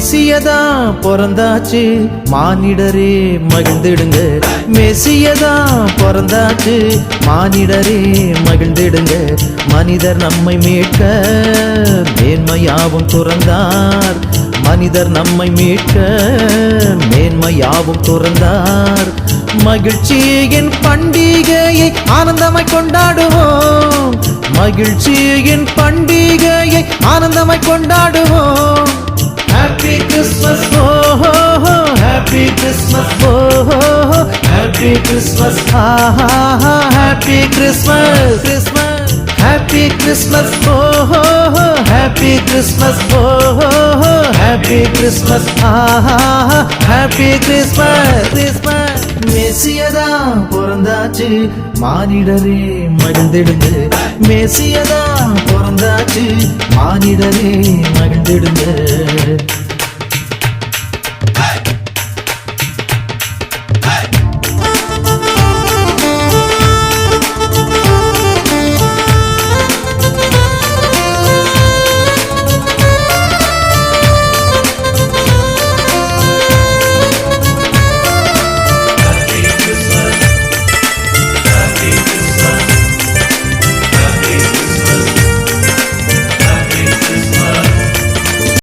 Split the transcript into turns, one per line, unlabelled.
மெசியதா பிறந்தாச்சு மானிடரே மகிழ்ந்திடுங்க. மெசியதா பிறந்தாச்சு மானிடரே மகிழ்ந்திடுங்க. மனிதர் நம்மை மீட்க மேன்மையாவும் துறந்தார். மனிதர் நம்மை மீட்க மேன்மையாவும் துறந்தார். மகிழ்ச்சியின் பண்டிகையை ஆனந்தமாய் கொண்டாடுவோம். மகிழ்ச்சியின் பண்டிகையை ஆனந்தமாய் கொண்டாடுவோம். ஹாப்பி கிறிஸ்மஸ் ஓஹோ, ஹாப்பி கிறிஸ்மஸ் ஓஹோ, ஹாப்பி கிறிஸ்மஸ் ஆஹா, happy Christmas Christmas. Happy Christmas ஓஹோ, ஹாப்பி கிறிஸ்மஸ் ஓஹோ, ஹாப்பி கிறிஸ்மஸ் ஆஹா, ஹாப்பி கிறிஸ்மஸ் கிறிஸ்மஸ். மெசியதா பிறந்தாச்சு மானிடரே மகிழ்ந்திடுங்க. மெசியதா பிறந்தாச்சு மானிடரே மகிழ்ந்திடுங்க.